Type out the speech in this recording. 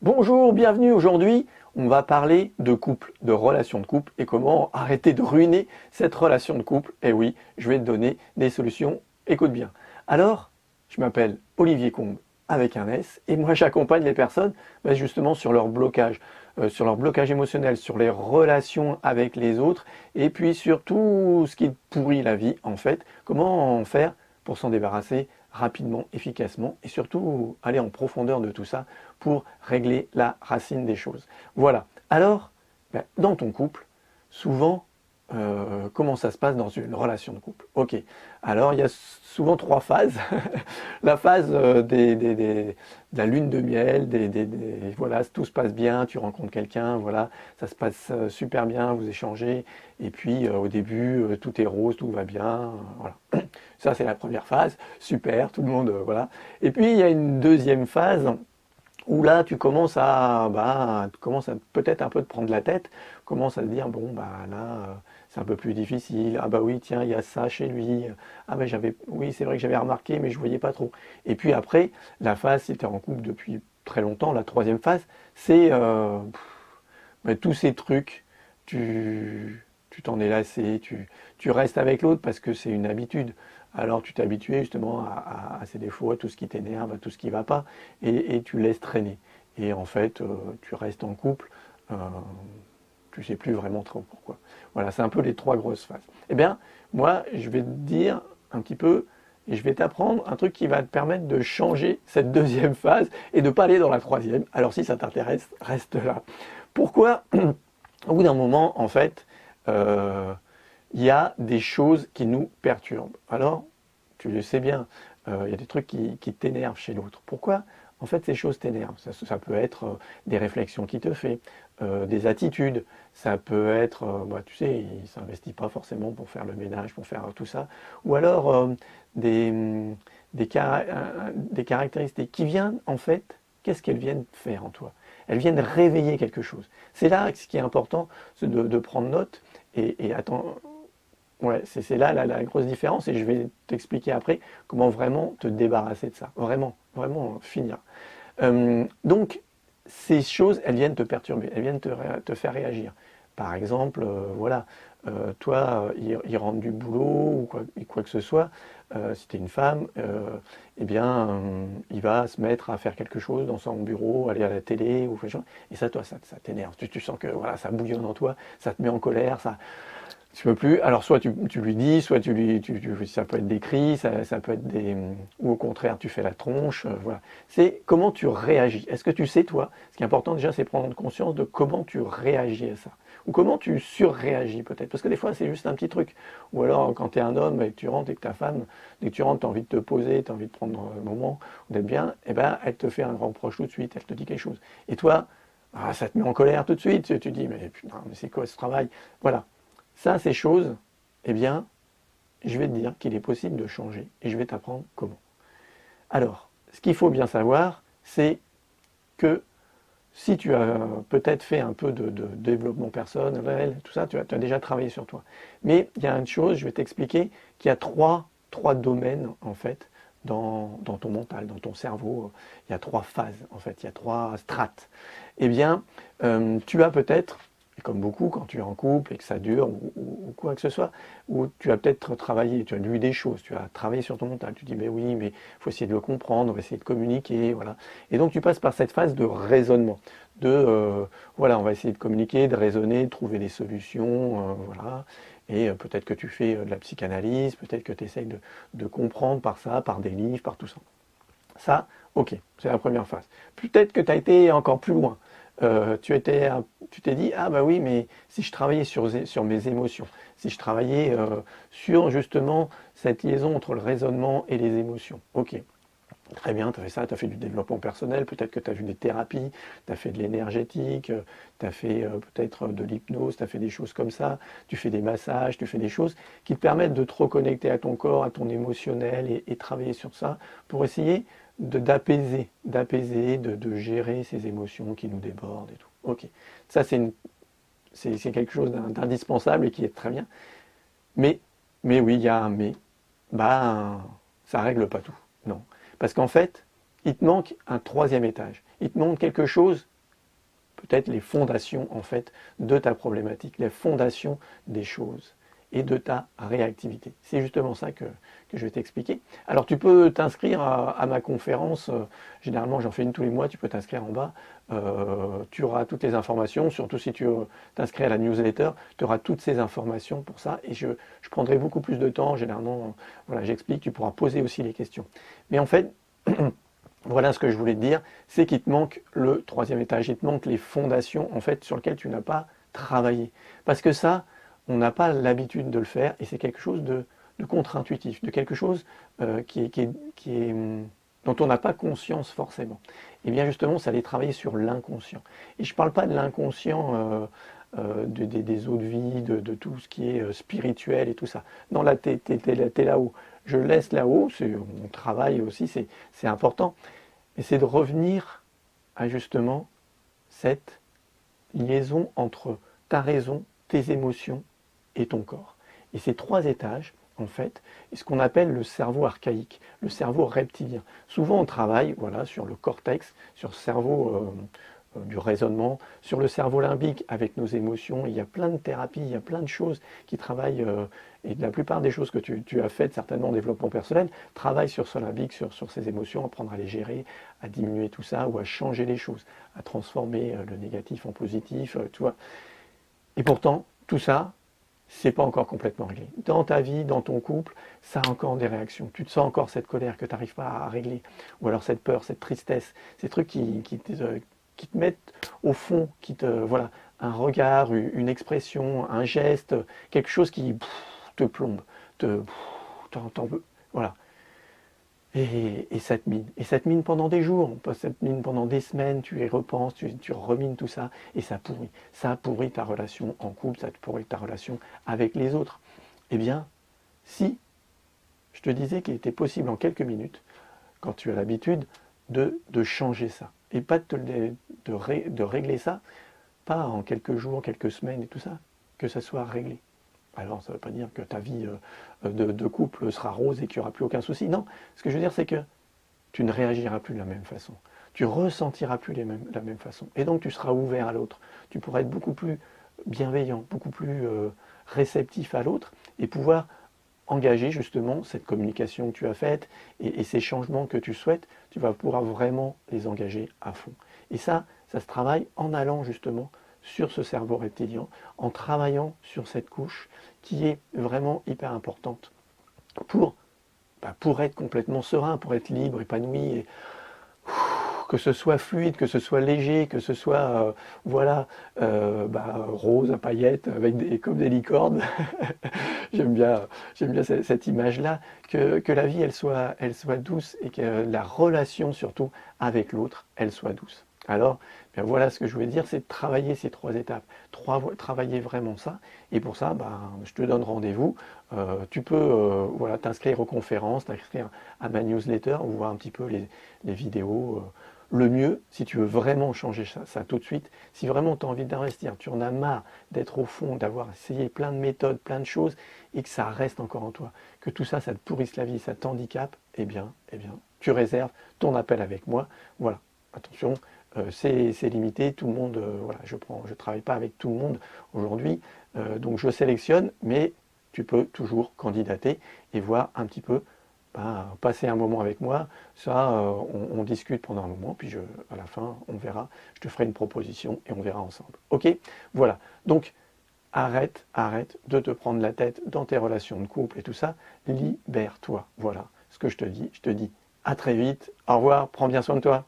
Bonjour, bienvenue. Aujourd'hui, on va parler de couple, de relation de couple et comment arrêter de ruiner cette relation de couple. Et oui, je vais te donner des solutions. Écoute bien. Alors, je m'appelle Olivier Combe avec un S et moi j'accompagne les personnes justement sur leur blocage émotionnel, sur les relations avec les autres et puis sur tout ce qui pourrit la vie en fait. Comment faire pour s'en débarrasser rapidement, efficacement et surtout aller en profondeur de tout ça pour régler la racine des choses. Voilà. Alors, dans ton couple, souvent, comment ça se passe dans une relation de couple? Ok. Alors, il y a souvent trois phases. La phase de la lune de miel, voilà, tout se passe bien, tu rencontres quelqu'un, voilà, ça se passe super bien, vous échangez, et puis au début, tout est rose, tout va bien, voilà. Ça, c'est la première phase, super, tout le monde, voilà. Et puis, il y a une deuxième phase où là tu commences à peut-être un peu te prendre la tête, commences à te dire bon là c'est un peu plus difficile, ah bah oui tiens il y a ça chez lui, ah bah oui c'est vrai que j'avais remarqué mais je voyais pas trop. Et puis après la phase, si tu es en couple depuis très longtemps, la troisième phase c'est tous ces trucs, tu t'en es lassé, tu restes avec l'autre parce que c'est une habitude. Alors tu t'es habitué justement à ses défauts, à tout ce qui t'énerve, à tout ce qui ne va pas, et tu laisses traîner. Et en fait, tu restes en couple, tu ne sais plus vraiment trop pourquoi. Voilà, c'est un peu les trois grosses phases. Eh bien, moi, je vais te dire un petit peu, et je vais t'apprendre un truc qui va te permettre de changer cette deuxième phase et de ne pas aller dans la troisième. Alors si ça t'intéresse, reste là. Pourquoi? Au bout d'un moment, en fait, il y a des choses qui nous perturbent. Alors, tu le sais bien, il y a des trucs qui t'énervent chez l'autre. Pourquoi? En fait, ces choses t'énervent. Ça peut être des réflexions qu'il te fait, des attitudes. Ça peut être, tu sais, il ne s'investit pas forcément pour faire le ménage, pour faire tout ça. Ou alors des, des caractéristiques qui viennent, en fait, qu'est-ce qu'elles viennent faire en toi? Elles viennent réveiller quelque chose. C'est là ce qui est important, c'est de prendre note. Et attends, ouais, c'est là la grosse différence et je vais t'expliquer après comment vraiment te débarrasser de ça. Vraiment, vraiment finir. Donc, ces choses, elles viennent te perturber, elles viennent te faire réagir. Par exemple, voilà, toi, il rentre du boulot ou quoi que ce soit, si tu es une femme, eh bien, il va se mettre à faire quelque chose dans son bureau, aller à la télé, ou et ça, toi, ça t'énerve. Tu sens que voilà, ça bouillonne en toi, ça te met en colère, ça, tu peux plus. Alors soit tu lui dis, soit ça peut être des cris, ça peut être ou au contraire tu fais la tronche. Voilà. C'est comment tu réagis. Est-ce que tu sais toi? Ce qui est important déjà, c'est prendre conscience de comment tu réagis à ça, ou comment tu surréagis peut-être. Parce que des fois c'est juste un petit truc. Ou alors quand tu es un homme et que tu rentres et que ta femme, dès que tu rentres, tu as envie de te poser, tu as envie de prendre un moment, d'être bien, et ben elle te fait un grand reproche tout de suite, elle te dit quelque chose. Et toi, ça te met en colère tout de suite. Tu dis mais putain, mais c'est quoi ce travail? Voilà. Ça, ces choses, eh bien, je vais te dire qu'il est possible de changer et je vais t'apprendre comment. Alors, ce qu'il faut bien savoir, c'est que si tu as peut-être fait un peu de développement personnel, tout ça, tu as déjà travaillé sur toi. Mais il y a une chose, je vais t'expliquer qu'il y a trois domaines, en fait, dans ton mental, dans ton cerveau. Il y a trois phases, en fait, il y a trois strates. Eh bien, tu as peut-être, comme beaucoup, quand tu es en couple et que ça dure, ou quoi que ce soit, où tu as peut-être travaillé, tu as lu des choses, tu as travaillé sur ton mental, tu dis, mais oui, mais il faut essayer de le comprendre, on va essayer de communiquer, voilà. Et donc tu passes par cette phase de raisonnement, voilà, on va essayer de communiquer, de raisonner, de trouver des solutions, voilà. Et peut-être que tu fais de la psychanalyse, peut-être que tu essayes de comprendre par ça, par des livres, par tout ça. Ça, ok, c'est la première phase. Peut-être que tu as été encore plus loin. Tu t'es dit, ah bah oui, mais si je travaillais sur mes émotions, si je travaillais sur justement cette liaison entre le raisonnement et les émotions. Ok, très bien, tu as fait ça, tu as fait du développement personnel, peut-être que tu as vu des thérapies, tu as fait de l'énergétique, tu as fait peut-être de l'hypnose, tu as fait des choses comme ça, tu fais des massages, tu fais des choses qui te permettent de te reconnecter à ton corps, à ton émotionnel et travailler sur ça pour essayer d'apaiser, de gérer ces émotions qui nous débordent et tout. Ok, ça c'est quelque chose d'indispensable et qui est très bien. Mais, mais oui, il y a un mais. Ça règle pas tout. Non. Parce qu'en fait, il te manque un troisième étage. Il te manque quelque chose peut-être les fondations en fait de ta problématique, les fondations des choses et de ta réactivité. C'est justement ça que je vais t'expliquer. Alors tu peux t'inscrire à ma conférence, généralement j'en fais une tous les mois, tu peux t'inscrire en bas, tu auras toutes les informations, surtout si tu t'inscris à la newsletter, tu auras toutes ces informations pour ça, et je prendrai beaucoup plus de temps, généralement, voilà, j'explique, tu pourras poser aussi les questions. Mais en fait, voilà ce que je voulais te dire, c'est qu'il te manque le troisième étage, il te manque les fondations en fait sur lesquelles tu n'as pas travaillé. Parce que ça, on n'a pas l'habitude de le faire et c'est quelque chose de contre-intuitif, de quelque chose dont on n'a pas conscience forcément. Et bien justement, c'est aller travailler sur l'inconscient. Et je ne parle pas de l'inconscient des eaux de vie, de tout ce qui est spirituel et tout ça. Non, là, tu es là-haut. Je laisse là-haut, on travaille aussi, c'est important. Et c'est de revenir à justement cette liaison entre ta raison, tes émotions et ton corps. Et ces trois étages, en fait, est ce qu'on appelle le cerveau archaïque, le cerveau reptilien. Souvent on travaille voilà, sur le cortex, sur le cerveau du raisonnement, sur le cerveau limbique avec nos émotions. Il y a plein de thérapies, il y a plein de choses qui travaillent, et la plupart des choses que tu as faites certainement en développement personnel, travaillent sur ce limbique, sur ces émotions, apprendre à les gérer, à diminuer tout ça, ou à changer les choses, à transformer le négatif en positif, tu vois. Et pourtant, tout ça, c'est pas encore complètement réglé. Dans ta vie, dans ton couple, ça a encore des réactions. Tu te sens encore cette colère que tu n'arrives pas à régler, ou alors cette peur, cette tristesse, ces trucs qui te mettent au fond, voilà, un regard, une expression, un geste, quelque chose qui te plombe, t'en veux, voilà. Et ça te mine pendant des jours, ça te mine pendant des semaines, tu y repenses, tu remines tout ça, et ça pourrit ta relation en couple, ça te pourrit ta relation avec les autres. Eh bien, si je te disais qu'il était possible en quelques minutes, quand tu as l'habitude, de changer ça, et pas de régler ça, pas en quelques jours, quelques semaines et tout ça, que ça soit réglé. Alors ça ne veut pas dire que ta vie de couple sera rose et qu'il n'y aura plus aucun souci. Non, ce que je veux dire c'est que tu ne réagiras plus de la même façon. Tu ressentiras plus la même façon. Et donc tu seras ouvert à l'autre. Tu pourras être beaucoup plus bienveillant, beaucoup plus réceptif à l'autre et pouvoir engager justement cette communication que tu as faite et ces changements que tu souhaites, tu vas pouvoir vraiment les engager à fond. Et ça se travaille en allant justement sur ce cerveau reptilien, en travaillant sur cette couche qui est vraiment hyper importante pour être complètement serein, pour être libre, épanoui, et que ce soit fluide, que ce soit léger, que ce soit voilà, rose à paillettes avec comme des licornes. j'aime bien cette image-là, que la vie elle soit douce et que la relation surtout avec l'autre elle soit douce. Alors, bien voilà ce que je voulais dire, c'est de travailler ces trois étapes, travailler vraiment ça. Et pour ça, je te donne rendez-vous. Tu peux voilà, t'inscrire aux conférences, t'inscrire à ma newsletter, ou voir un petit peu les vidéos. Le mieux, si tu veux vraiment changer ça tout de suite, si vraiment tu as envie d'investir, tu en as marre d'être au fond, d'avoir essayé plein de méthodes, plein de choses, et que ça reste encore en toi, que tout ça, ça te pourrisse la vie, ça t'handicape, eh bien, tu réserves ton appel avec moi. Voilà, attention. C'est limité, tout le monde, voilà, je travaille pas avec tout le monde aujourd'hui, donc je sélectionne, mais tu peux toujours candidater et voir un petit peu, passer un moment avec moi, ça on discute pendant un moment, puis à la fin on verra, je te ferai une proposition et on verra ensemble. Ok, voilà, donc arrête de te prendre la tête dans tes relations de couple et tout ça, libère-toi, voilà ce que je te dis à très vite, au revoir, prends bien soin de toi.